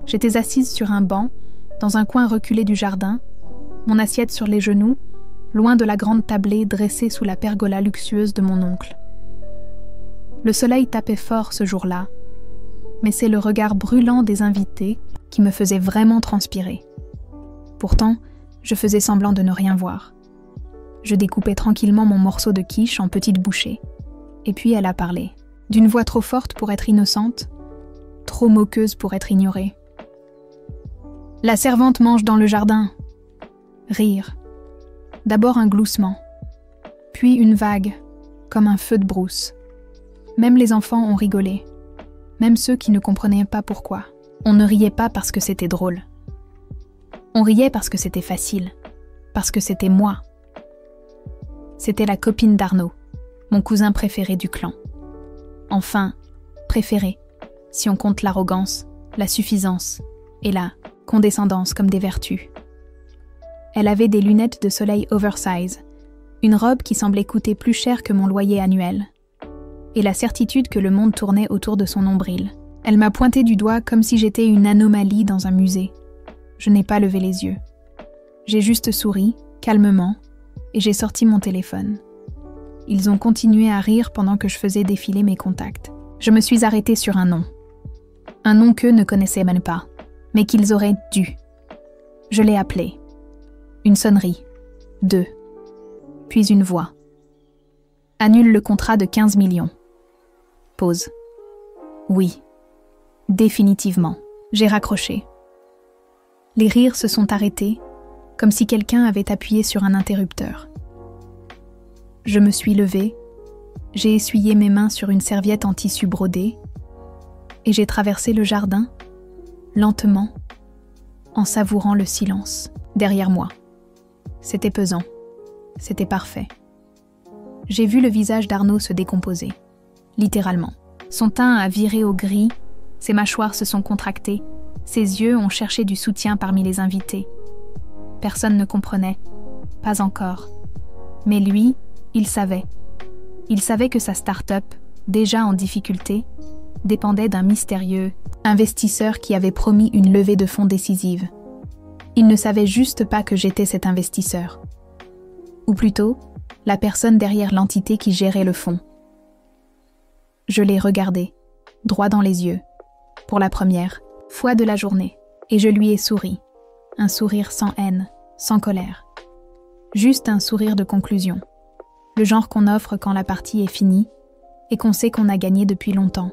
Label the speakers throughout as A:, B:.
A: J'étais assise sur un banc, dans un coin reculé du jardin, mon assiette sur les genoux, loin de la grande tablée dressée sous la pergola luxueuse de mon oncle. Le soleil tapait fort ce jour-là, mais c'est le regard brûlant des invités qui me faisait vraiment transpirer. Pourtant, je faisais semblant de ne rien voir. Je découpais tranquillement mon morceau de quiche en petites bouchées. Et puis elle a parlé, d'une voix trop forte pour être innocente, trop moqueuse pour être ignorée. « La servante mange dans le jardin !» Rire. D'abord un gloussement, puis une vague, comme un feu de brousse. Même les enfants ont rigolé, même ceux qui ne comprenaient pas pourquoi. On ne riait pas parce que c'était drôle. On riait parce que c'était facile, parce que c'était moi. C'était la copine d'Arnaud, mon cousin préféré du clan. Enfin, préféré, si on compte l'arrogance, la suffisance et la condescendance comme des vertus. Elle avait des lunettes de soleil oversize, une robe qui semblait coûter plus cher que mon loyer annuel, et la certitude que le monde tournait autour de son nombril. Elle m'a pointé du doigt comme si j'étais une anomalie dans un musée. Je n'ai pas levé les yeux. J'ai juste souri, calmement, et j'ai sorti mon téléphone. Ils ont continué à rire pendant que je faisais défiler mes contacts. Je me suis arrêtée sur un nom. Un nom qu'eux ne connaissaient même pas, mais qu'ils auraient dû. Je l'ai appelé. Une sonnerie. 2. Puis une voix. Annule le contrat de 15 millions. Pause. Oui. Définitivement. J'ai raccroché. Les rires se sont arrêtés, comme si quelqu'un avait appuyé sur un interrupteur. Je me suis levée, j'ai essuyé mes mains sur une serviette en tissu brodé, et j'ai traversé le jardin, lentement, en savourant le silence, derrière moi. C'était pesant, c'était parfait. J'ai vu le visage d'Arnaud se décomposer, littéralement. Son teint a viré au gris, ses mâchoires se sont contractées, ses yeux ont cherché du soutien parmi les invités. Personne ne comprenait, pas encore. Mais lui, il savait. Il savait que sa start-up, déjà en difficulté, dépendait d'un mystérieux investisseur qui avait promis une levée de fonds décisive. Il ne savait juste pas que j'étais cet investisseur. Ou plutôt, la personne derrière l'entité qui gérait le fonds. Je l'ai regardé, droit dans les yeux, pour la première fois de la journée, et je lui ai souri. Un sourire sans haine, sans colère. Juste un sourire de conclusion. Le genre qu'on offre quand la partie est finie et qu'on sait qu'on a gagné depuis longtemps.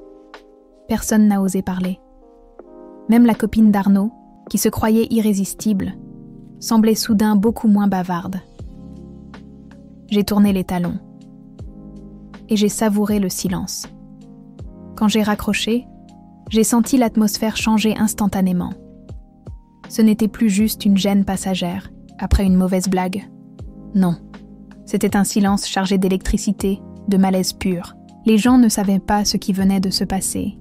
A: Personne n'a osé parler. Même la copine d'Arnaud, qui se croyait irrésistible, semblait soudain beaucoup moins bavarde. J'ai tourné les talons et j'ai savouré le silence. Quand j'ai raccroché, j'ai senti l'atmosphère changer instantanément. Ce n'était plus juste une gêne passagère, après une mauvaise blague. Non, c'était un silence chargé d'électricité, de malaise pur. Les gens ne savaient pas ce qui venait de se passer,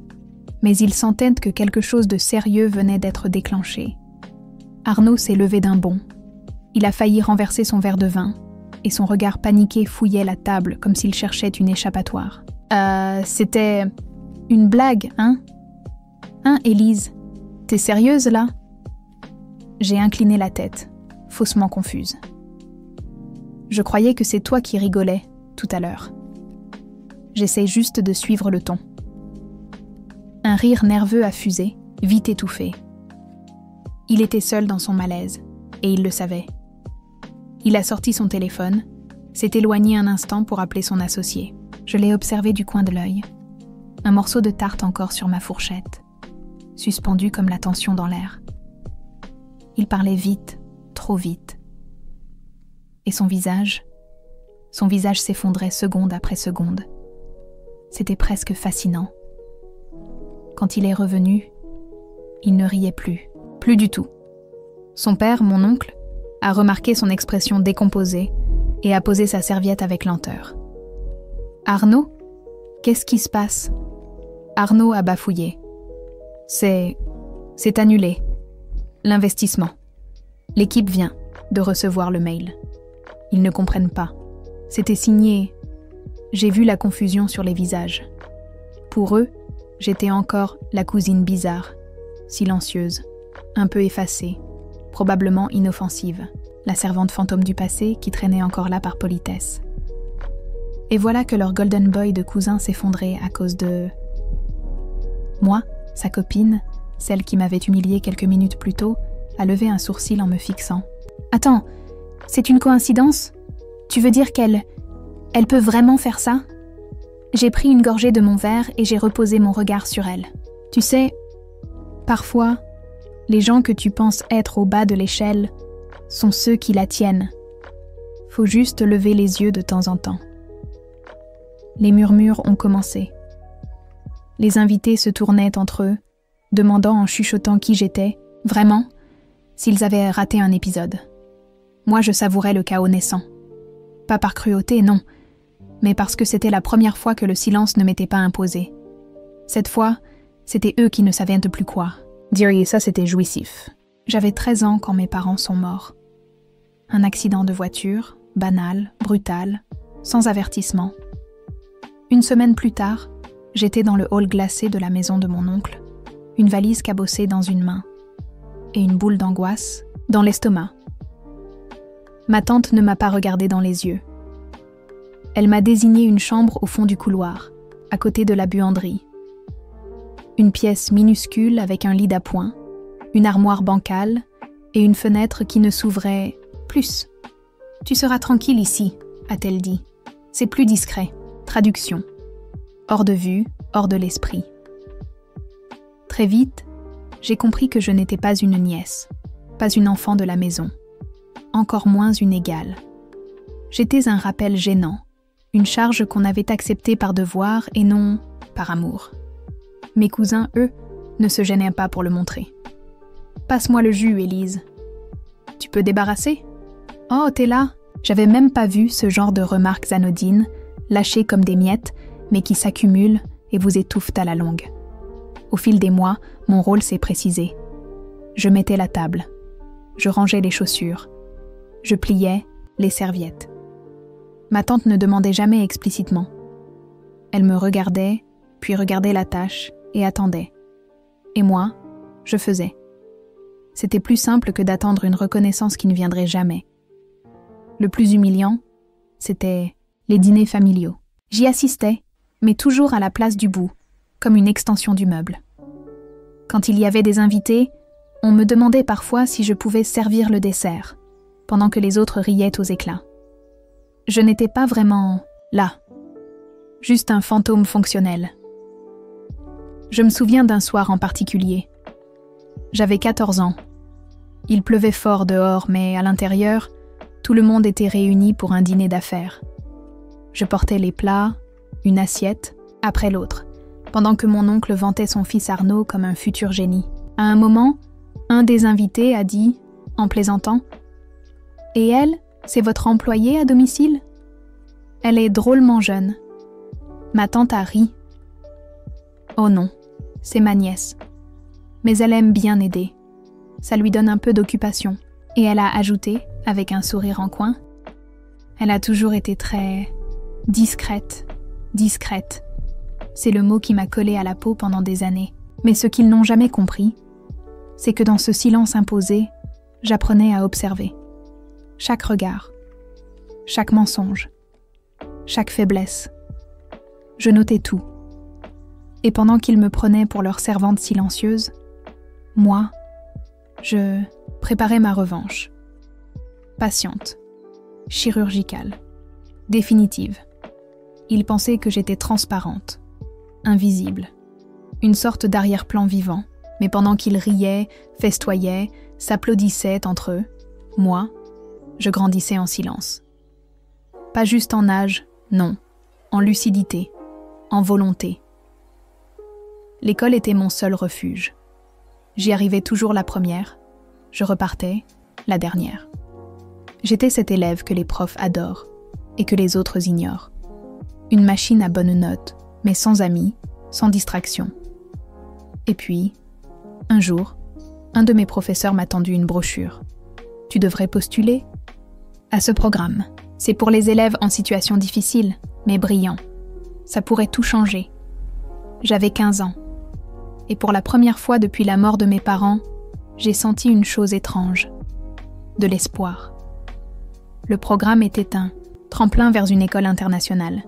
A: mais ils sentaient que quelque chose de sérieux venait d'être déclenché. Arnaud s'est levé d'un bond. Il a failli renverser son verre de vin, et son regard paniqué fouillait la table comme s'il cherchait une échappatoire. C'était une blague, hein ? Hein, Élise ? T'es sérieuse, là ? J'ai incliné la tête, faussement confuse. Je croyais que c'est toi qui rigolais, tout à l'heure. J'essaie juste de suivre le ton. Un rire nerveux a fusé, vite étouffé. Il était seul dans son malaise, et il le savait. Il a sorti son téléphone, s'est éloigné un instant pour appeler son associé. Je l'ai observé du coin de l'œil. Un morceau de tarte encore sur ma fourchette, suspendu comme la tension dans l'air. Il parlait vite, trop vite. Et son visage s'effondrait seconde après seconde. C'était presque fascinant. Quand il est revenu, il ne riait plus, plus du tout. Son père, mon oncle, a remarqué son expression décomposée et a posé sa serviette avec lenteur. « Arnaud ? Qu'est-ce qui se passe ?» Arnaud a bafouillé. « C'est annulé. L'investissement. L'équipe vient de recevoir le mail. Ils ne comprennent pas. C'était signé. J'ai vu la confusion sur les visages. Pour eux, j'étais encore la cousine bizarre, silencieuse, un peu effacée, probablement inoffensive, la servante fantôme du passé qui traînait encore là par politesse. Et voilà que leur golden boy de cousin s'effondrait à cause de... Moi, sa copine, celle qui m'avait humiliée quelques minutes plus tôt, a levé un sourcil en me fixant. « Attends, c'est une coïncidence ? Tu veux dire qu'elle peut vraiment faire ça ?» J'ai pris une gorgée de mon verre et j'ai reposé mon regard sur elle. Tu sais, parfois, les gens que tu penses être au bas de l'échelle sont ceux qui la tiennent. Faut juste lever les yeux de temps en temps. Les murmures ont commencé. Les invités se tournaient entre eux, demandant en chuchotant qui j'étais, vraiment, s'ils avaient raté un épisode. Moi, je savourais le chaos naissant. Pas par cruauté, non, mais parce que c'était la première fois que le silence ne m'était pas imposé. Cette fois, c'était eux qui ne savaient de plus quoi. Diriez ça, c'était jouissif. J'avais 13 ans quand mes parents sont morts. Un accident de voiture, banal, brutal, sans avertissement. Une semaine plus tard, j'étais dans le hall glacé de la maison de mon oncle, une valise cabossée dans une main et une boule d'angoisse dans l'estomac. Ma tante ne m'a pas regardé dans les yeux. Elle m'a désigné une chambre au fond du couloir, à côté de la buanderie. Une pièce minuscule avec un lit d'appoint, une armoire bancale et une fenêtre qui ne s'ouvrait plus. « Tu seras tranquille ici », a-t-elle dit. « C'est plus discret. » Traduction. Hors de vue, hors de l'esprit. Très vite, j'ai compris que je n'étais pas une nièce, pas une enfant de la maison, encore moins une égale. J'étais un rappel gênant, une charge qu'on avait acceptée par devoir et non par amour. Mes cousins, eux, ne se gênaient pas pour le montrer. « Passe-moi le jus, Élise. »« Tu peux débarrasser ? »« Oh, t'es là ?» J'avais même pas vu ce genre de remarques anodines, lâchées comme des miettes, mais qui s'accumulent et vous étouffent à la longue. Au fil des mois, mon rôle s'est précisé. Je mettais la table. Je rangeais les chaussures. Je pliais les serviettes. Ma tante ne demandait jamais explicitement. Elle me regardait, puis regardait la tâche et attendait. Et moi, je faisais. C'était plus simple que d'attendre une reconnaissance qui ne viendrait jamais. Le plus humiliant, c'était les dîners familiaux. J'y assistais, mais toujours à la place du bout, comme une extension du meuble. Quand il y avait des invités, on me demandait parfois si je pouvais servir le dessert, pendant que les autres riaient aux éclats. Je n'étais pas vraiment là, juste un fantôme fonctionnel. Je me souviens d'un soir en particulier. J'avais 14 ans. Il pleuvait fort dehors, mais à l'intérieur, tout le monde était réuni pour un dîner d'affaires. Je portais les plats, une assiette, après l'autre, pendant que mon oncle vantait son fils Arnaud comme un futur génie. À un moment, un des invités a dit, en plaisantant, « Et elle, c'est votre employée à domicile ? Elle est drôlement jeune. » Ma tante a ri. « Oh non, c'est ma nièce. Mais elle aime bien aider. Ça lui donne un peu d'occupation. » Et elle a ajouté, avec un sourire en coin, « Elle a toujours été très discrète. C'est le mot qui m'a collé à la peau pendant des années. Mais ce qu'ils n'ont jamais compris, c'est que dans ce silence imposé, j'apprenais à observer. Chaque regard, chaque mensonge, chaque faiblesse. Je notais tout. Et pendant qu'ils me prenaient pour leur servante silencieuse, moi, je préparais ma revanche. Patiente, chirurgicale, définitive. Ils pensaient que j'étais transparente, invisible, une sorte d'arrière-plan vivant, mais pendant qu'ils riaient, festoyaient, s'applaudissaient entre eux, moi, je grandissais en silence. Pas juste en âge, non, en lucidité, en volonté. L'école était mon seul refuge. J'y arrivais toujours la première, je repartais la dernière. J'étais cet élève que les profs adorent et que les autres ignorent. Une machine à bonnes notes, mais sans amis, sans distraction. Et puis, un jour, un de mes professeurs m'a tendu une brochure. « Tu devrais postuler à ce programme. C'est pour les élèves en situation difficile, mais brillants. Ça pourrait tout changer. » J'avais 15 ans. Et pour la première fois depuis la mort de mes parents, j'ai senti une chose étrange, de l'espoir. Le programme était un tremplin vers une école internationale.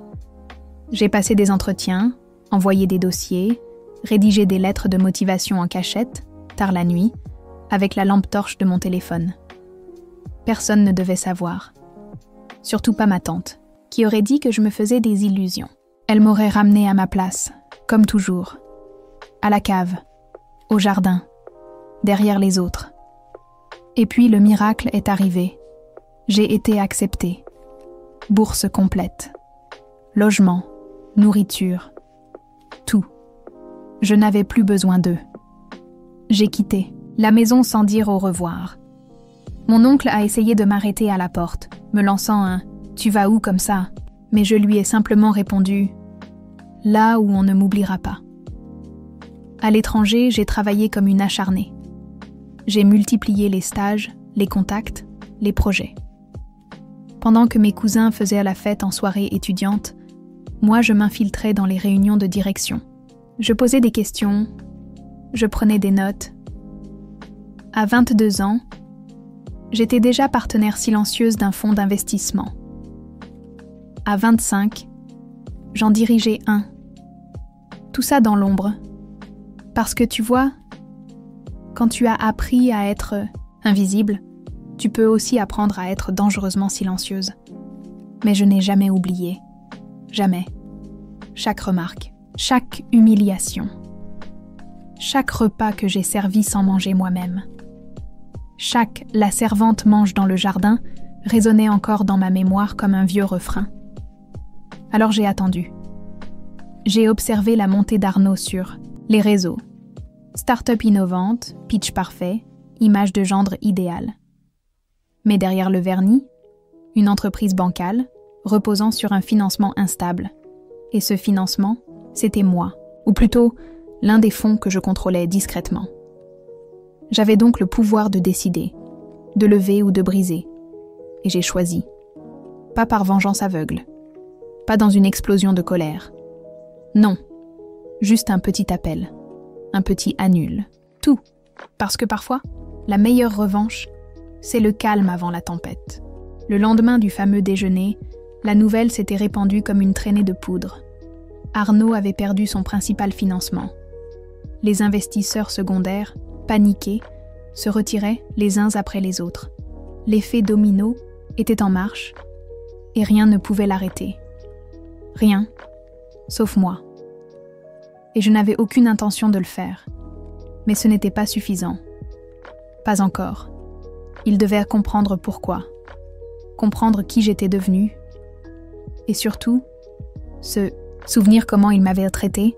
A: J'ai passé des entretiens, envoyé des dossiers, rédigé des lettres de motivation en cachette, tard la nuit, avec la lampe torche de mon téléphone. Personne ne devait savoir. Surtout pas ma tante, qui aurait dit que je me faisais des illusions. Elle m'aurait ramenée à ma place, comme toujours. À la cave, au jardin, derrière les autres. Et puis le miracle est arrivé. J'ai été acceptée. Bourse complète. Logement, nourriture, tout. Je n'avais plus besoin d'eux. J'ai quitté la maison sans dire au revoir. Mon oncle a essayé de m'arrêter à la porte, me lançant un « Tu vas où comme ça ?» Mais je lui ai simplement répondu « Là où on ne m'oubliera pas ». À l'étranger, j'ai travaillé comme une acharnée. J'ai multiplié les stages, les contacts, les projets. Pendant que mes cousins faisaient la fête en soirée étudiante, moi je m'infiltrais dans les réunions de direction. Je posais des questions, je prenais des notes. À 22 ans, j'étais déjà partenaire silencieuse d'un fonds d'investissement. À 25, j'en dirigeais un. Tout ça dans l'ombre. Parce que tu vois, quand tu as appris à être invisible, tu peux aussi apprendre à être dangereusement silencieuse. Mais je n'ai jamais oublié. Jamais. Chaque remarque, chaque humiliation, chaque repas que j'ai servi sans manger moi-même, chaque « la servante mange dans le jardin » résonnait encore dans ma mémoire comme un vieux refrain. Alors j'ai attendu. J'ai observé la montée d'Arnaud sur les réseaux. Start-up innovante, pitch parfait, image de gendre idéale. Mais derrière le vernis, une entreprise bancale, reposant sur un financement instable. Et ce financement, c'était moi, ou plutôt l'un des fonds que je contrôlais discrètement. J'avais donc le pouvoir de décider, de lever ou de briser. Et j'ai choisi. Pas par vengeance aveugle. Pas dans une explosion de colère. Non, juste un petit appel. Un petit annule. Tout. Parce que parfois, la meilleure revanche, c'est le calme avant la tempête. Le lendemain du fameux déjeuner, la nouvelle s'était répandue comme une traînée de poudre. Arnaud avait perdu son principal financement. Les investisseurs secondaires, paniqués, se retiraient les uns après les autres. L'effet domino était en marche et rien ne pouvait l'arrêter. Rien, sauf moi. Et je n'avais aucune intention de le faire. Mais ce n'était pas suffisant. Pas encore. Il devait comprendre pourquoi. Comprendre qui j'étais devenue. Et surtout, se souvenir comment il m'avait traité.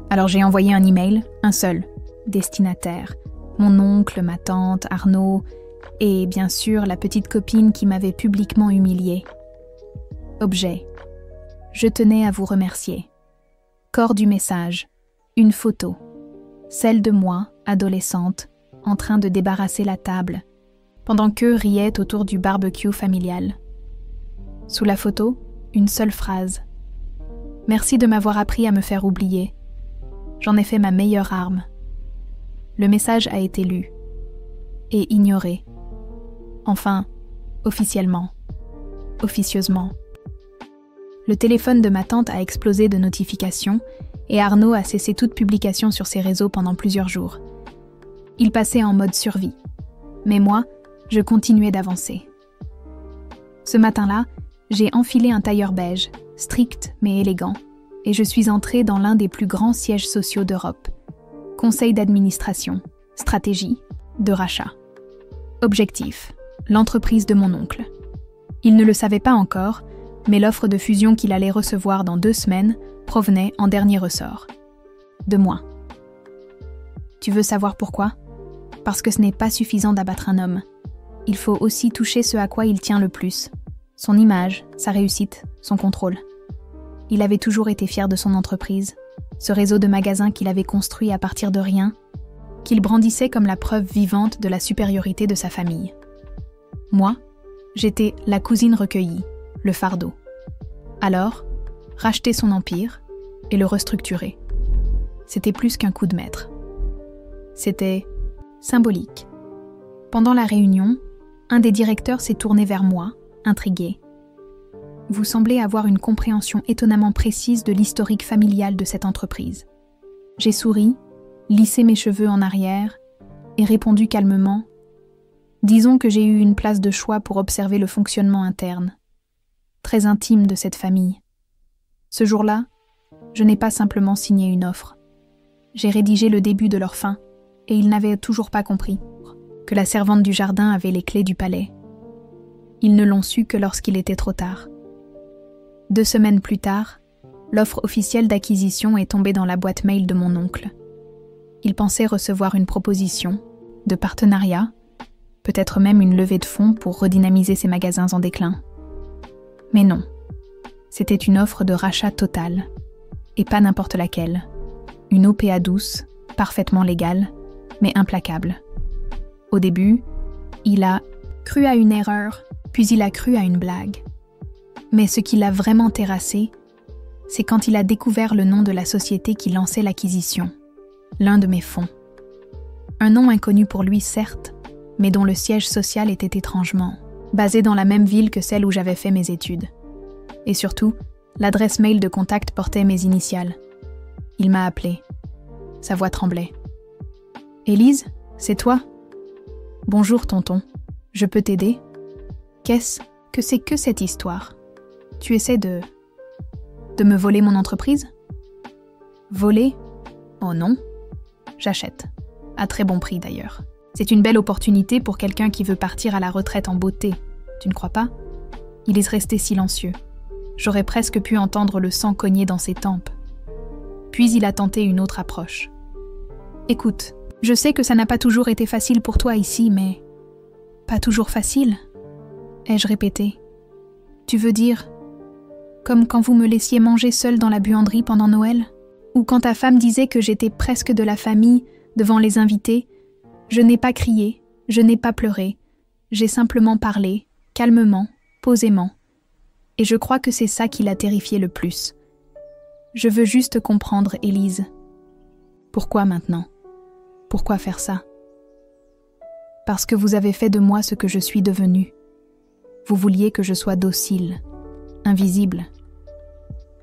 A: Alors j'ai envoyé un email, un seul, destinataire. Mon oncle, ma tante, Arnaud, et bien sûr la petite copine qui m'avait publiquement humiliée. Objet. Je tenais à vous remercier. Corps du message. Une photo. Celle de moi, adolescente, en train de débarrasser la table, pendant qu'eux riaient autour du barbecue familial. Sous la photo, une seule phrase. Merci de m'avoir appris à me faire oublier. J'en ai fait ma meilleure arme. Le message a été lu. Et ignoré. Enfin, officiellement. Officieusement. Le téléphone de ma tante a explosé de notifications et Arnaud a cessé toute publication sur ses réseaux pendant plusieurs jours. Il passait en mode survie. Mais moi, je continuais d'avancer. Ce matin-là, j'ai enfilé un tailleur beige, strict mais élégant, et je suis entrée dans l'un des plus grands sièges sociaux d'Europe. Conseil d'administration, stratégie, de rachat. Objectif, l'entreprise de mon oncle. Il ne le savait pas encore, mais l'offre de fusion qu'il allait recevoir dans 2 semaines provenait en dernier ressort. De moi. Tu veux savoir pourquoi ? Parce que ce n'est pas suffisant d'abattre un homme. Il faut aussi toucher ce à quoi il tient le plus. Son image, sa réussite, son contrôle. Il avait toujours été fier de son entreprise, ce réseau de magasins qu'il avait construit à partir de rien, qu'il brandissait comme la preuve vivante de la supériorité de sa famille. Moi, j'étais la cousine recueillie, le fardeau. Alors, racheter son empire et le restructurer. C'était plus qu'un coup de maître. C'était symbolique. Pendant la réunion, un des directeurs s'est tourné vers moi, intrigué. Vous semblez avoir une compréhension étonnamment précise de l'historique familial de cette entreprise. J'ai souri, lissé mes cheveux en arrière et répondu calmement « Disons que j'ai eu une place de choix pour observer le fonctionnement interne, très intime de cette famille. Ce jour-là, je n'ai pas simplement signé une offre. J'ai rédigé le début de leur fin et ils n'avaient toujours pas compris que la servante du jardin avait les clés du palais. Ils ne l'ont su que lorsqu'il était trop tard. 2 semaines plus tard, l'offre officielle d'acquisition est tombée dans la boîte mail de mon oncle. Il pensait recevoir une proposition de partenariat, peut-être même une levée de fonds pour redynamiser ses magasins en déclin. Mais non, c'était une offre de rachat total, et pas n'importe laquelle. Une OPA douce, parfaitement légale, mais implacable. Au début, il a cru à une erreur, puis il a cru à une blague. Mais ce qui l'a vraiment terrassé, c'est quand il a découvert le nom de la société qui lançait l'acquisition, l'un de mes fonds. Un nom inconnu pour lui, certes, mais dont le siège social était étrangement basé dans la même ville que celle où j'avais fait mes études. Et surtout, l'adresse mail de contact portait mes initiales. Il m'a appelé. Sa voix tremblait. « Élise, c'est toi ? Bonjour, tonton. Je peux t'aider ? Qu'est-ce que c'est que cette histoire ? Tu essaies de me voler mon entreprise ? Voler ? Oh non. J'achète. À très bon prix d'ailleurs. C'est une belle opportunité pour quelqu'un qui veut partir à la retraite en beauté. Tu ne crois pas ? Il est resté silencieux. J'aurais presque pu entendre le sang cogner dans ses tempes. Puis il a tenté une autre approche. « Écoute, je sais que ça n'a pas toujours été facile pour toi ici, mais... » « Pas toujours facile ?» ai-je répété. « Tu veux dire, comme quand vous me laissiez manger seule dans la buanderie pendant Noël ? Ou quand ta femme disait que j'étais presque de la famille devant les invités ? Je n'ai pas crié, je n'ai pas pleuré, j'ai simplement parlé, calmement, posément. Et je crois que c'est ça qui l'a terrifié le plus. Je veux juste comprendre, Élise. Pourquoi maintenant ? Pourquoi faire ça ? Parce que vous avez fait de moi ce que je suis devenue. Vous vouliez que je sois docile, invisible.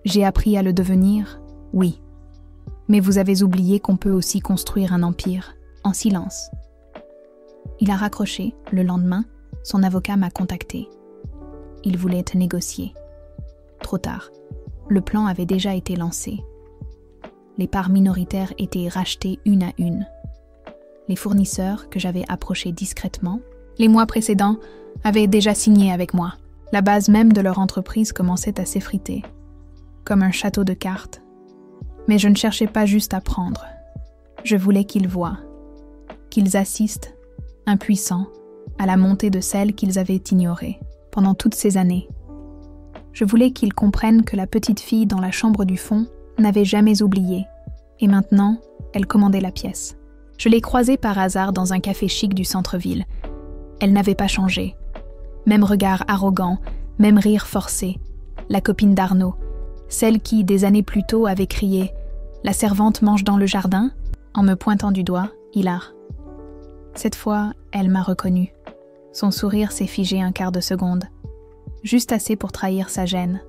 A: J'ai appris à le devenir, oui. Mais vous avez oublié qu'on peut aussi construire un empire, en silence. Il a raccroché. Le lendemain, son avocat m'a contacté. Il voulait négocier. Trop tard. Le plan avait déjà été lancé. Les parts minoritaires étaient rachetées une à une. Les fournisseurs que j'avais approchés discrètement, les mois précédents, avaient déjà signé avec moi. La base même de leur entreprise commençait à s'effriter, comme un château de cartes. Mais je ne cherchais pas juste à prendre. Je voulais qu'ils voient, qu'ils assistent, impuissants, à la montée de celle qu'ils avaient ignorée pendant toutes ces années. Je voulais qu'ils comprennent que la petite fille dans la chambre du fond n'avait jamais oublié, et maintenant, elle commandait la pièce. Je l'ai croisée par hasard dans un café chic du centre-ville. Elle n'avait pas changé. Même regard arrogant, même rire forcé. La copine d'Arnaud, celle qui, des années plus tôt, avait crié « La servante mange dans le jardin ?» en me pointant du doigt, hilar. Cette fois, elle m'a reconnue. Son sourire s'est figé un quart de seconde, juste assez pour trahir sa gêne.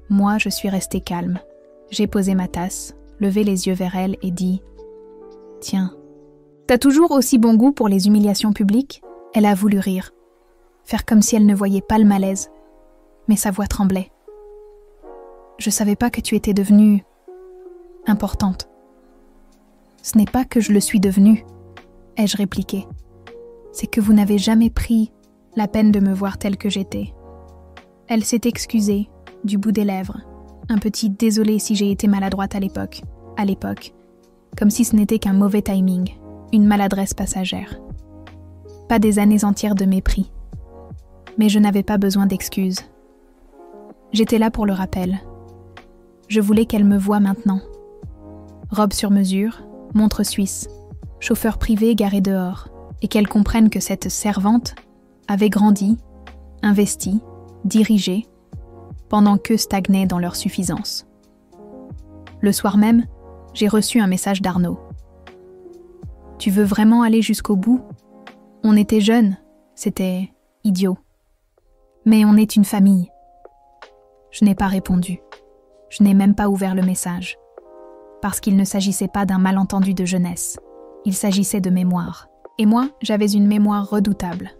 A: Moi, je suis restée calme. J'ai posé ma tasse, levé les yeux vers elle et dit « Tiens, t'as toujours aussi bon goût pour les humiliations publiques ?» Elle a voulu rire, faire comme si elle ne voyait pas le malaise, mais sa voix tremblait. « Je savais pas que tu étais devenue importante. »« Ce n'est pas que je le suis devenue, » ai-je répliqué. « C'est que vous n'avez jamais pris la peine de me voir telle que j'étais. » Elle s'est excusée, du bout des lèvres, un petit « désolé si j'ai été maladroite à l'époque », comme si ce n'était qu'un mauvais timing, une maladresse passagère. Pas des années entières de mépris. Mais je n'avais pas besoin d'excuses. J'étais là pour le rappel. Je voulais qu'elle me voie maintenant. Robe sur mesure, montre suisse, chauffeur privé garé dehors, et qu'elle comprenne que cette servante avait grandi, investi, dirigé, pendant qu'eux stagnaient dans leur suffisance. Le soir même, j'ai reçu un message d'Arnaud. « Tu veux vraiment aller jusqu'au bout ? On était jeunes, c'était idiot. Mais on est une famille. » Je n'ai pas répondu. Je n'ai même pas ouvert le message. Parce qu'il ne s'agissait pas d'un malentendu de jeunesse. Il s'agissait de mémoire. Et moi, j'avais une mémoire redoutable.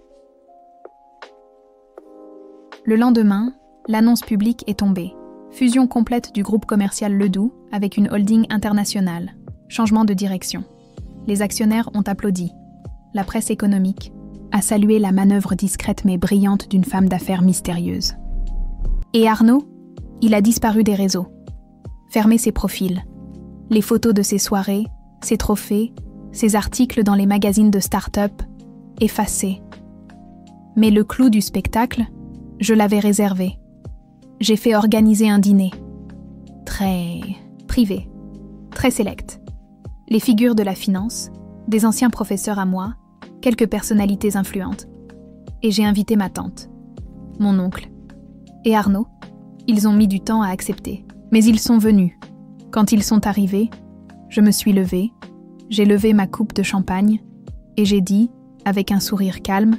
A: Le lendemain, l'annonce publique est tombée. Fusion complète du groupe commercial Ledoux avec une holding internationale. Changement de direction. Les actionnaires ont applaudi. La presse économique a salué la manœuvre discrète mais brillante d'une femme d'affaires mystérieuse. Et Arnaud, il a disparu des réseaux. Fermé ses profils. Les photos de ses soirées, ses trophées, ses articles dans les magazines de start-up, effacés. Mais le clou du spectacle, je l'avais réservé. J'ai fait organiser un dîner. Très privé, très sélect. Les figures de la finance, des anciens professeurs à moi, quelques personnalités influentes. Et j'ai invité ma tante, mon oncle et Arnaud. Ils ont mis du temps à accepter, mais ils sont venus. Quand ils sont arrivés, je me suis levée, j'ai levé ma coupe de champagne et j'ai dit, avec un sourire calme,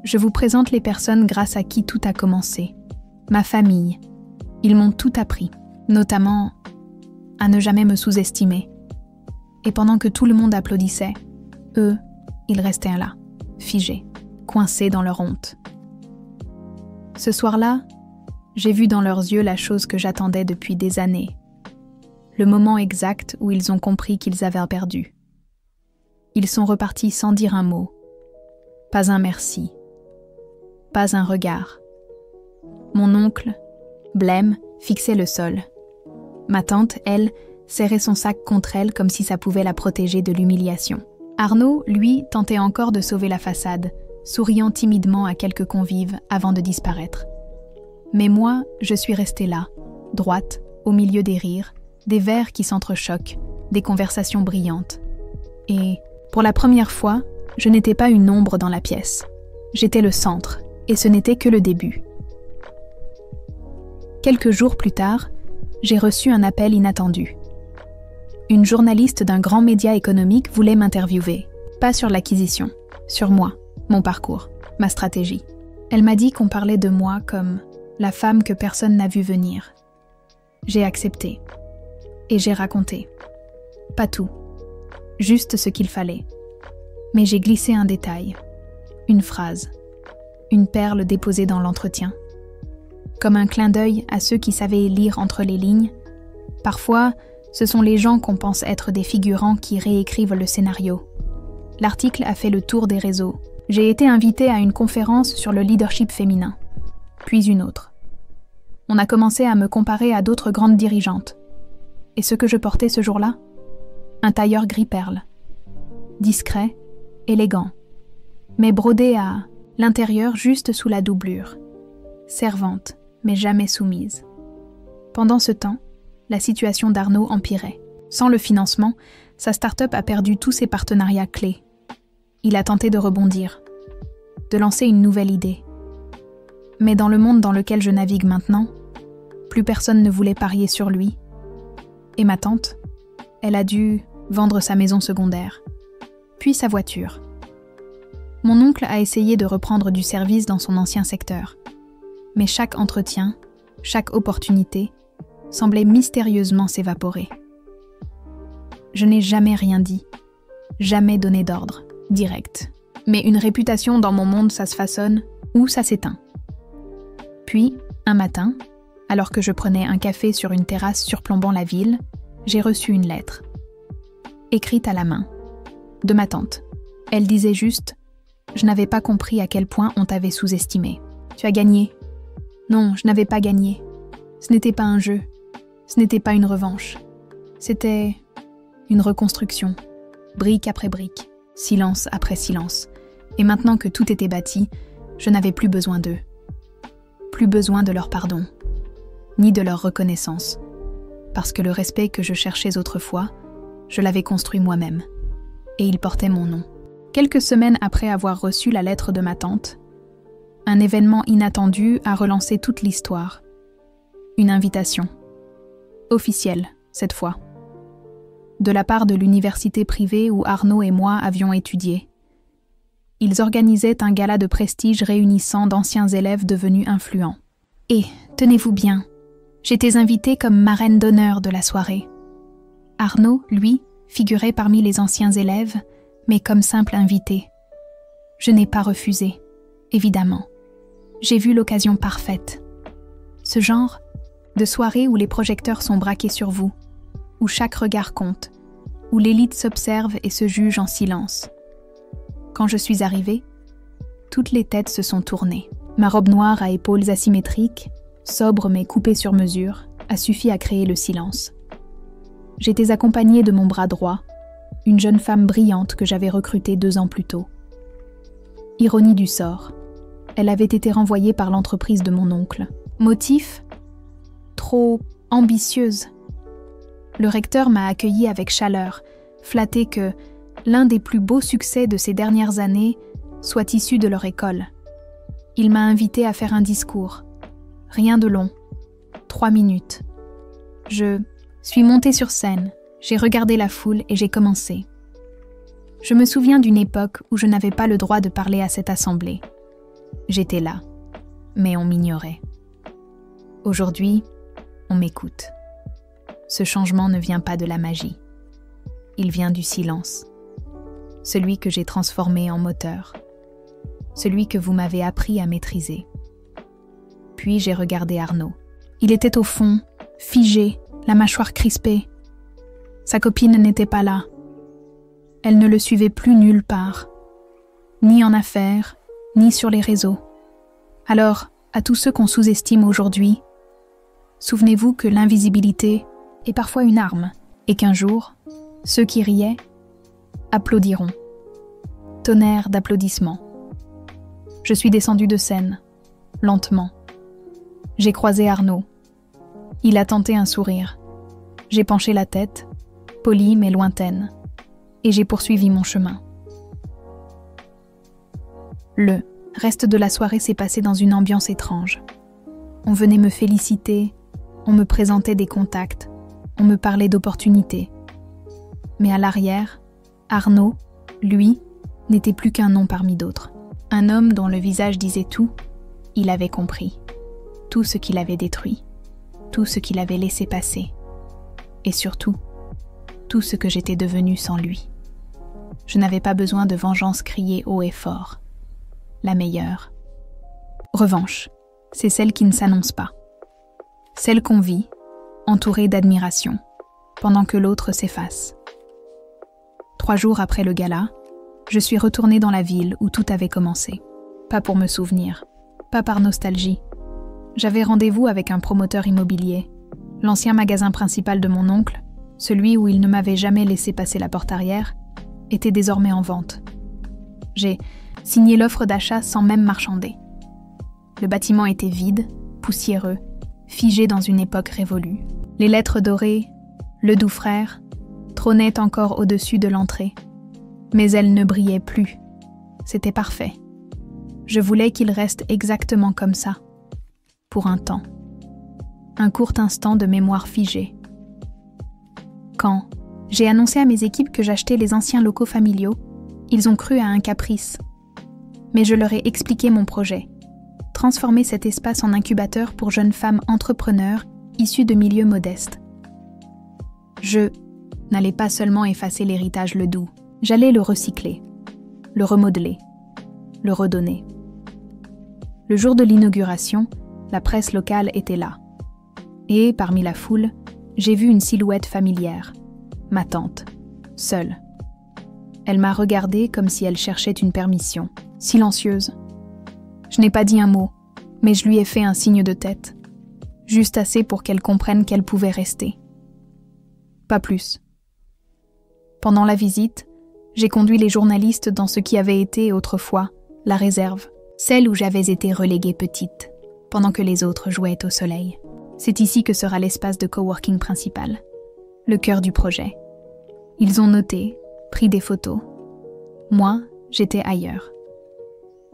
A: « Je vous présente les personnes grâce à qui tout a commencé. Ma famille. Ils m'ont tout appris, notamment à ne jamais me sous-estimer. Et pendant que tout le monde applaudissait, eux, ils restaient là, figés, coincés dans leur honte. Ce soir-là, j'ai vu dans leurs yeux la chose que j'attendais depuis des années. Le moment exact où ils ont compris qu'ils avaient perdu. Ils sont repartis sans dire un mot. Pas un merci. Pas un regard. Mon oncle, blême, fixait le sol. Ma tante, elle, serrait son sac contre elle comme si ça pouvait la protéger de l'humiliation. Arnaud, lui, tentait encore de sauver la façade, souriant timidement à quelques convives avant de disparaître. Mais moi, je suis restée là, droite, au milieu des rires, des verres qui s'entrechoquent, des conversations brillantes. Et, pour la première fois, je n'étais pas une ombre dans la pièce. J'étais le centre, et ce n'était que le début. Quelques jours plus tard, j'ai reçu un appel inattendu. Une journaliste d'un grand média économique voulait m'interviewer, pas sur l'acquisition, sur moi, mon parcours, ma stratégie. Elle m'a dit qu'on parlait de moi comme la femme que personne n'a vue venir. J'ai accepté. Et j'ai raconté. Pas tout. Juste ce qu'il fallait. Mais j'ai glissé un détail. Une phrase. Une perle déposée dans l'entretien. Comme un clin d'œil à ceux qui savaient lire entre les lignes. Parfois, ce sont les gens qu'on pense être des figurants qui réécrivent le scénario. L'article a fait le tour des réseaux. J'ai été invitée à une conférence sur le leadership féminin. Puis une autre. On a commencé à me comparer à d'autres grandes dirigeantes. Et ce que je portais ce jour-là ? Un tailleur gris perle. Discret, élégant, mais brodé à l'intérieur juste sous la doublure. Servante, mais jamais soumise. Pendant ce temps, la situation d'Arnaud empirait. Sans le financement, sa start-up a perdu tous ses partenariats clés. Il a tenté de rebondir, de lancer une nouvelle idée. Mais dans le monde dans lequel je navigue maintenant, plus personne ne voulait parier sur lui. Et ma tante, elle a dû vendre sa maison secondaire, puis sa voiture. Mon oncle a essayé de reprendre du service dans son ancien secteur. Mais chaque entretien, chaque opportunité, semblait mystérieusement s'évaporer. Je n'ai jamais rien dit, jamais donné d'ordre, direct. Mais une réputation dans mon monde, ça se façonne ou ça s'éteint. Puis, un matin, alors que je prenais un café sur une terrasse surplombant la ville, j'ai reçu une lettre, écrite à la main, de ma tante. Elle disait juste « Je n'avais pas compris à quel point on t'avait sous-estimé. Tu as gagné. » Non, je n'avais pas gagné. Ce n'était pas un jeu. Ce n'était pas une revanche. C'était une reconstruction, brique après brique, silence après silence. Et maintenant que tout était bâti, je n'avais plus besoin d'eux. Plus besoin de leur pardon, ni de leur reconnaissance. Parce que le respect que je cherchais autrefois, je l'avais construit moi-même. Et il portait mon nom. Quelques semaines après avoir reçu la lettre de ma tante, un événement inattendu a relancé toute l'histoire. Une invitation. Officielle, cette fois. de la part de l'université privée où Arnaud et moi avions étudié. Ils organisaient un gala de prestige réunissant d'anciens élèves devenus influents. Et, tenez-vous bien, j'étais invitée comme marraine d'honneur de la soirée. Arnaud, lui, figurait parmi les anciens élèves, mais comme simple invité. Je n'ai pas refusé, évidemment. J'ai vu l'occasion parfaite. Ce genre de soirée où les projecteurs sont braqués sur vous, où chaque regard compte, où l'élite s'observe et se juge en silence. Quand je suis arrivée, toutes les têtes se sont tournées. Ma robe noire à épaules asymétriques, sobre mais coupée sur mesure, a suffi à créer le silence. J'étais accompagnée de mon bras droit, une jeune femme brillante que j'avais recrutée 2 ans plus tôt. Ironie du sort, elle avait été renvoyée par l'entreprise de mon oncle. Motif ? Trop ambitieuse. Le recteur m'a accueillie avec chaleur, flatté que l'un des plus beaux succès de ces dernières années soit issu de leur école. Il m'a invité à faire un discours. Rien de long. 3 minutes. Je suis montée sur scène, j'ai regardé la foule et j'ai commencé. Je me souviens d'une époque où je n'avais pas le droit de parler à cette assemblée. J'étais là, mais on m'ignorait. Aujourd'hui, on m'écoute. Ce changement ne vient pas de la magie. Il vient du silence. Celui que j'ai transformé en moteur. Celui que vous m'avez appris à maîtriser. Puis j'ai regardé Arnaud. Il était au fond, figé, la mâchoire crispée. Sa copine n'était pas là. Elle ne le suivait plus nulle part. Ni en affaires, ni sur les réseaux. Alors, à tous ceux qu'on sous-estime aujourd'hui, souvenez-vous que l'invisibilité est parfois une arme, et qu'un jour, ceux qui riaient applaudiront. Tonnerre d'applaudissements. Je suis descendue de scène, lentement. J'ai croisé Arnaud. Il a tenté un sourire. J'ai penché la tête, polie mais lointaine, et j'ai poursuivi mon chemin. Le reste de la soirée s'est passé dans une ambiance étrange. On venait me féliciter, on me présentait des contacts, on me parlait d'opportunités. Mais à l'arrière, Arnaud, lui, n'était plus qu'un nom parmi d'autres. Un homme dont le visage disait tout, il avait compris. Tout ce qu'il avait détruit, tout ce qu'il avait laissé passer. Et surtout, tout ce que j'étais devenue sans lui. Je n'avais pas besoin de vengeance criée haut et fort. La meilleure. Revanche, c'est celle qui ne s'annonce pas. Celle qu'on vit, entourée d'admiration, pendant que l'autre s'efface. 3 jours après le gala, je suis retournée dans la ville où tout avait commencé. Pas pour me souvenir, pas par nostalgie. J'avais rendez-vous avec un promoteur immobilier, l'ancien magasin principal de mon oncle, celui où il ne m'avait jamais laissé passer la porte arrière, était désormais en vente. J'ai signé l'offre d'achat sans même marchander. Le bâtiment était vide, poussiéreux, figé dans une époque révolue. Les lettres dorées, le doux frère, trônaient encore au-dessus de l'entrée. Mais elles ne brillaient plus. C'était parfait. Je voulais qu'il reste exactement comme ça. Pour un temps. Un court instant de mémoire figée. Quand j'ai annoncé à mes équipes que j'achetais les anciens locaux familiaux, ils ont cru à un caprice. Mais je leur ai expliqué mon projet. Transformer cet espace en incubateur pour jeunes femmes entrepreneurs issues de milieux modestes. Je n'allais pas seulement effacer l'héritage Ledoux, j'allais le recycler, le remodeler, le redonner. Le jour de l'inauguration, la presse locale était là. Et, parmi la foule, j'ai vu une silhouette familière, ma tante, seule. Elle m'a regardée comme si elle cherchait une permission, silencieuse. Je n'ai pas dit un mot, mais je lui ai fait un signe de tête, juste assez pour qu'elle comprenne qu'elle pouvait rester. Pas plus. Pendant la visite, j'ai conduit les journalistes dans ce qui avait été autrefois la réserve, celle où j'avais été reléguée petite, pendant que les autres jouaient au soleil. C'est ici que sera l'espace de coworking principal, le cœur du projet. Ils ont noté, pris des photos. Moi, j'étais ailleurs.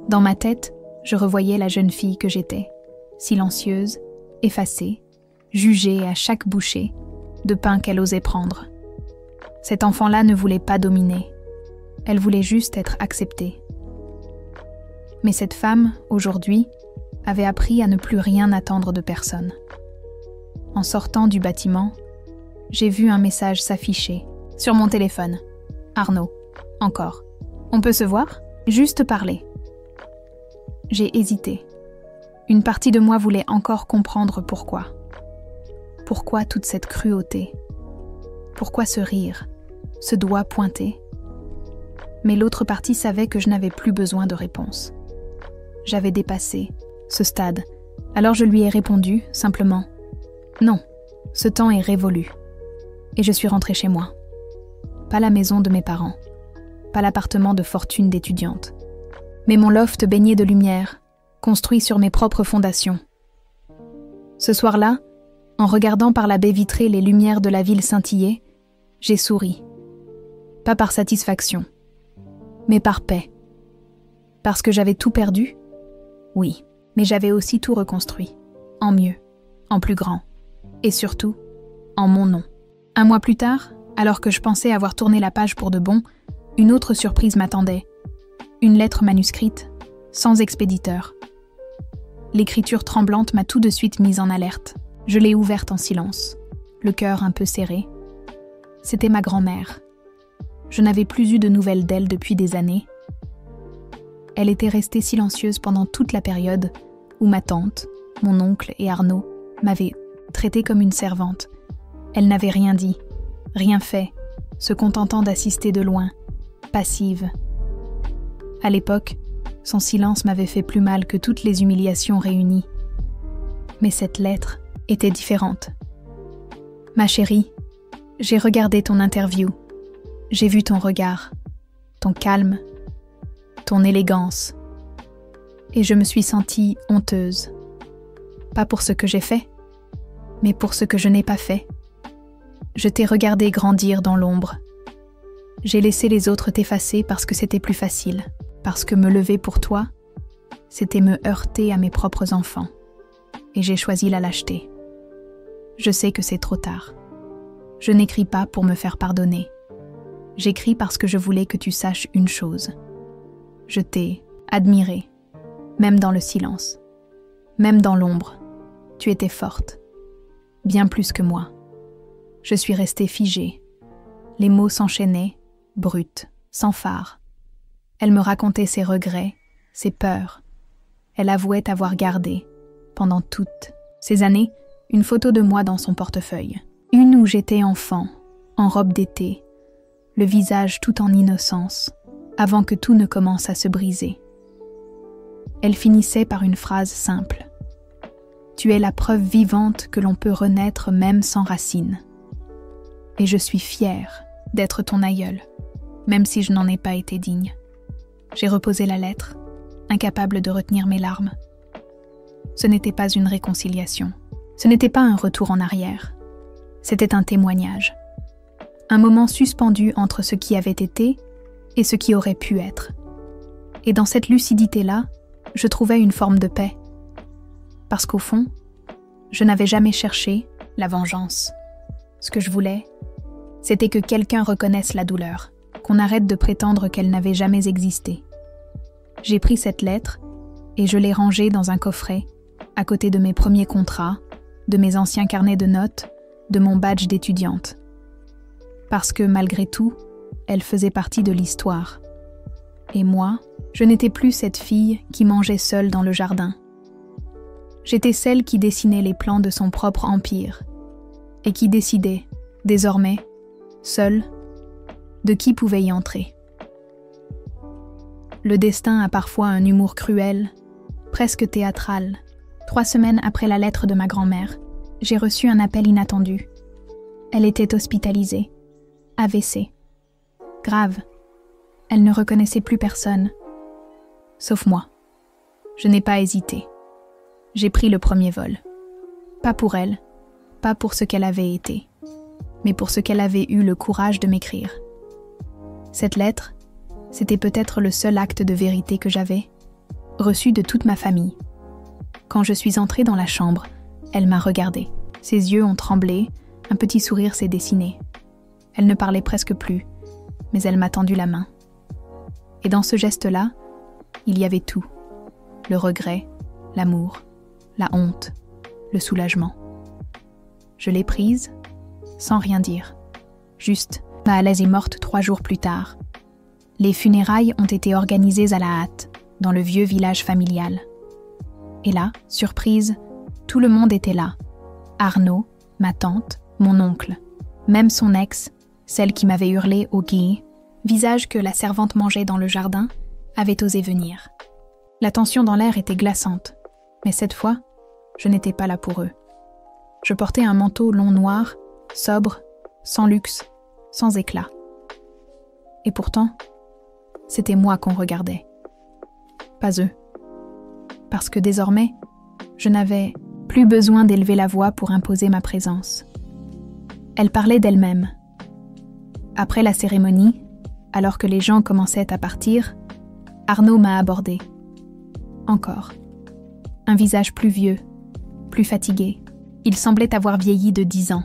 A: Dans ma tête, je revoyais la jeune fille que j'étais, silencieuse, effacée, jugée à chaque bouchée de pain qu'elle osait prendre. Cet enfant-là ne voulait pas dominer. Elle voulait juste être acceptée. Mais cette femme, aujourd'hui, avait appris à ne plus rien attendre de personne. En sortant du bâtiment, j'ai vu un message s'afficher sur mon téléphone. Arnaud, encore. On peut se voir? Juste parler. J'ai hésité. Une partie de moi voulait encore comprendre pourquoi. Pourquoi toute cette cruauté? Pourquoi ce rire, ce doigt pointé? Mais l'autre partie savait que je n'avais plus besoin de réponse. J'avais dépassé ce stade. Alors je lui ai répondu, simplement. Non, ce temps est révolu. Et je suis rentrée chez moi. Pas la maison de mes parents. Pas l'appartement de fortune d'étudiante. Mais mon loft baigné de lumière, construit sur mes propres fondations. Ce soir-là, en regardant par la baie vitrée les lumières de la ville scintiller, j'ai souri. Pas par satisfaction, mais par paix. Parce que j'avais tout perdu? Oui, mais j'avais aussi tout reconstruit. En mieux, en plus grand. Et surtout, en mon nom. Un mois plus tard, alors que je pensais avoir tourné la page pour de bon, une autre surprise m'attendait. Une lettre manuscrite, sans expéditeur. L'écriture tremblante m'a tout de suite mise en alerte. Je l'ai ouverte en silence, le cœur un peu serré. C'était ma grand-mère. Je n'avais plus eu de nouvelles d'elle depuis des années. Elle était restée silencieuse pendant toute la période où ma tante, mon oncle et Arnaud m'avaient traitée comme une servante. Elle n'avait rien dit, rien fait, se contentant d'assister de loin, passive. À l'époque, son silence m'avait fait plus mal que toutes les humiliations réunies. Mais cette lettre était différente. Ma chérie, j'ai regardé ton interview. J'ai vu ton regard, ton calme, ton élégance. Et je me suis sentie honteuse. Pas pour ce que j'ai fait, mais pour ce que je n'ai pas fait. Je t'ai regardé grandir dans l'ombre. J'ai laissé les autres t'effacer parce que c'était plus facile. Parce que me lever pour toi, c'était me heurter à mes propres enfants. Et j'ai choisi la lâcheté. Je sais que c'est trop tard. Je n'écris pas pour me faire pardonner. J'écris parce que je voulais que tu saches une chose. Je t'ai admirée, même dans le silence, même dans l'ombre. Tu étais forte, bien plus que moi. Je suis restée figée. Les mots s'enchaînaient, bruts, sans phare. Elle me racontait ses regrets, ses peurs. Elle avouait avoir gardé, pendant toutes ces années, une photo de moi dans son portefeuille. Une où j'étais enfant, en robe d'été, le visage tout en innocence, avant que tout ne commence à se briser. Elle finissait par une phrase simple. « Tu es la preuve vivante que l'on peut renaître même sans racines. Et je suis fière d'être ton aïeule, même si je n'en ai pas été digne. » J'ai reposé la lettre, incapable de retenir mes larmes. Ce n'était pas une réconciliation. Ce n'était pas un retour en arrière. C'était un témoignage. Un moment suspendu entre ce qui avait été et ce qui aurait pu être. Et dans cette lucidité-là, je trouvais une forme de paix. Parce qu'au fond, je n'avais jamais cherché la vengeance. Ce que je voulais, c'était que quelqu'un reconnaisse la douleur, qu'on arrête de prétendre qu'elle n'avait jamais existé. J'ai pris cette lettre et je l'ai rangée dans un coffret, à côté de mes premiers contrats, de mes anciens carnets de notes, de mon badge d'étudiante. Parce que, malgré tout, elle faisait partie de l'histoire. Et moi, je n'étais plus cette fille qui mangeait seule dans le jardin. J'étais celle qui dessinait les plans de son propre empire et qui décidait, désormais, seule, de qui pouvait y entrer. Le destin a parfois un humour cruel, presque théâtral. 3 semaines après la lettre de ma grand-mère, j'ai reçu un appel inattendu. Elle était hospitalisée. AVC. Grave. Elle ne reconnaissait plus personne. Sauf moi. Je n'ai pas hésité. J'ai pris le premier vol. Pas pour elle, pas pour ce qu'elle avait été, mais pour ce qu'elle avait eu le courage de m'écrire. Cette lettre, c'était peut-être le seul acte de vérité que j'avais, reçu de toute ma famille. Quand je suis entrée dans la chambre, elle m'a regardée. Ses yeux ont tremblé, un petit sourire s'est dessiné. Elle ne parlait presque plus, mais elle m'a tendu la main. Et dans ce geste-là, il y avait tout. Le regret, l'amour, la honte, le soulagement. Je l'ai prise, sans rien dire. Juste, Maalaise est morte 3 jours plus tard. Les funérailles ont été organisées à la hâte, dans le vieux village familial. Et là, surprise, tout le monde était là. Arnaud, ma tante, mon oncle, même son ex, celle qui m'avait hurlé au gué, visage que la servante mangeait dans le jardin, avait osé venir. La tension dans l'air était glaçante, mais cette fois, je n'étais pas là pour eux. Je portais un manteau long noir, sobre, sans luxe, sans éclat. Et pourtant, c'était moi qu'on regardait. Pas eux. Parce que désormais, je n'avais plus besoin d'élever la voix pour imposer ma présence. Elle parlait d'elle-même. Après la cérémonie, alors que les gens commençaient à partir, Arnaud m'a abordée. Encore. Un visage plus vieux, plus fatigué. Il semblait avoir vieilli de 10 ans.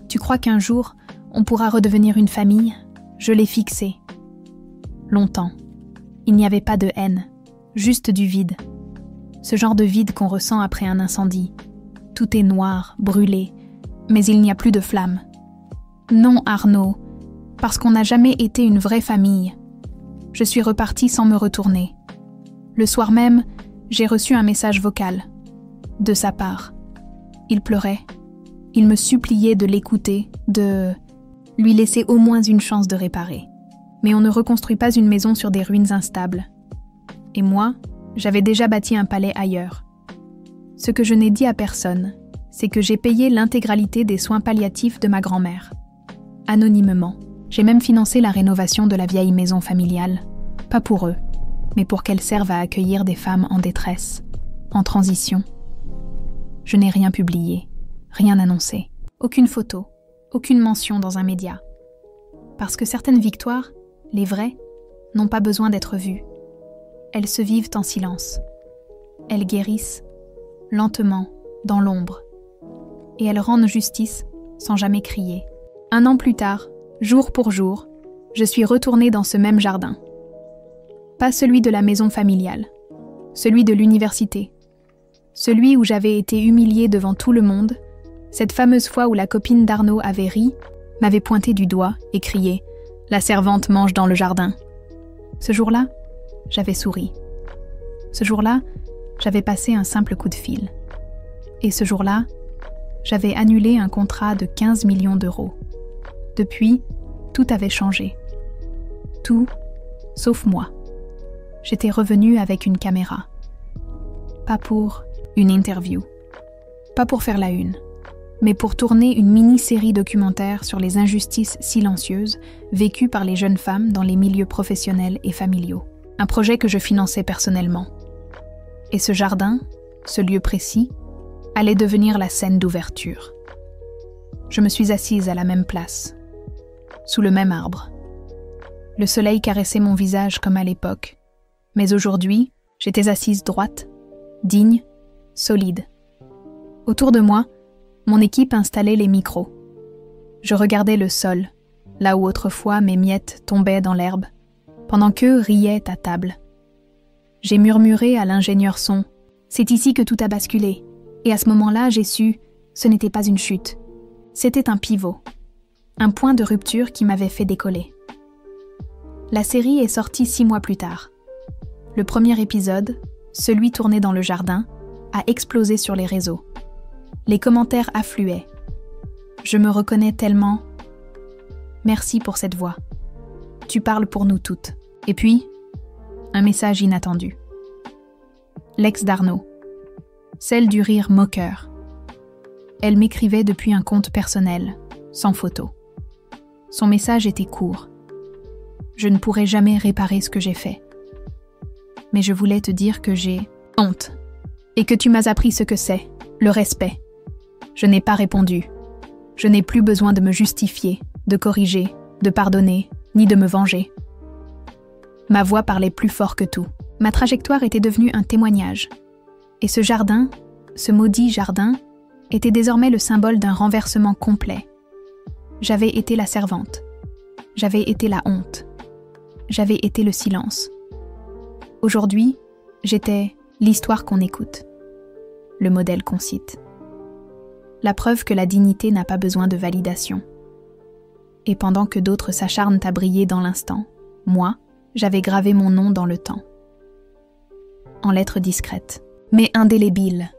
A: Tu crois qu'un jour, on pourra redevenir une famille ? Je l'ai fixé. Longtemps. Il n'y avait pas de haine, juste du vide. Ce genre de vide qu'on ressent après un incendie. Tout est noir, brûlé, mais il n'y a plus de flamme. Non, Arnaud, parce qu'on n'a jamais été une vraie famille. Je suis repartie sans me retourner. Le soir même, j'ai reçu un message vocal. De sa part. Il pleurait. Il me suppliait de l'écouter, de lui laisser au moins une chance de réparer. Mais on ne reconstruit pas une maison sur des ruines instables. Et moi, j'avais déjà bâti un palais ailleurs. Ce que je n'ai dit à personne, c'est que j'ai payé l'intégralité des soins palliatifs de ma grand-mère. Anonymement. J'ai même financé la rénovation de la vieille maison familiale. Pas pour eux, mais pour qu'elle serve à accueillir des femmes en détresse, en transition. Je n'ai rien publié, rien annoncé. Aucune photo, aucune mention dans un média. Parce que certaines victoires, les vraies, n'ont pas besoin d'être vues. Elles se vivent en silence. Elles guérissent, lentement, dans l'ombre. Et elles rendent justice sans jamais crier. 1 an plus tard, jour pour jour, je suis retournée dans ce même jardin. Pas celui de la maison familiale, celui de l'université. Celui où j'avais été humiliée devant tout le monde, cette fameuse fois où la copine d'Arnaud avait ri, m'avait pointé du doigt et crié « La servante mange dans le jardin ». Ce jour-là, j'avais souri. Ce jour-là, j'avais passé un simple coup de fil. Et ce jour-là, j'avais annulé un contrat de 15 millions d'euros. Depuis, tout avait changé. Tout, sauf moi. J'étais revenue avec une caméra. Pas pour une interview. Pas pour faire la une. Mais pour tourner une mini-série documentaire sur les injustices silencieuses vécues par les jeunes femmes dans les milieux professionnels et familiaux. Un projet que je finançais personnellement. Et ce jardin, ce lieu précis, allait devenir la scène d'ouverture. Je me suis assise à la même place, sous le même arbre. Le soleil caressait mon visage comme à l'époque, mais aujourd'hui, j'étais assise droite, digne, solide. Autour de moi, mon équipe installait les micros. Je regardais le sol, là où autrefois mes miettes tombaient dans l'herbe, pendant qu'eux riaient à table. J'ai murmuré à l'ingénieur son « C'est ici que tout a basculé ». Et à ce moment-là, j'ai su « Ce n'était pas une chute. C'était un pivot. Un point de rupture qui m'avait fait décoller. » La série est sortie 6 mois plus tard. Le premier épisode, celui tourné dans le jardin, a explosé sur les réseaux. Les commentaires affluaient. Je me reconnais tellement. Merci pour cette voix. Tu parles pour nous toutes. Et puis, un message inattendu. L'ex d'Arnaud. Celle du rire moqueur. Elle m'écrivait depuis un compte personnel, sans photo. Son message était court. Je ne pourrai jamais réparer ce que j'ai fait. Mais je voulais te dire que j'ai honte. Et que tu m'as appris ce que c'est, le respect. Je n'ai pas répondu. Je n'ai plus besoin de me justifier, de corriger, de pardonner, ni de me venger. Ma voix parlait plus fort que tout. Ma trajectoire était devenue un témoignage. Et ce jardin, ce maudit jardin, était désormais le symbole d'un renversement complet. J'avais été la servante. J'avais été la honte. J'avais été le silence. Aujourd'hui, j'étais l'histoire qu'on écoute, le modèle qu'on cite. La preuve que la dignité n'a pas besoin de validation. Et pendant que d'autres s'acharnent à briller dans l'instant, moi, j'avais gravé mon nom dans le temps. En lettres discrètes, mais indélébiles,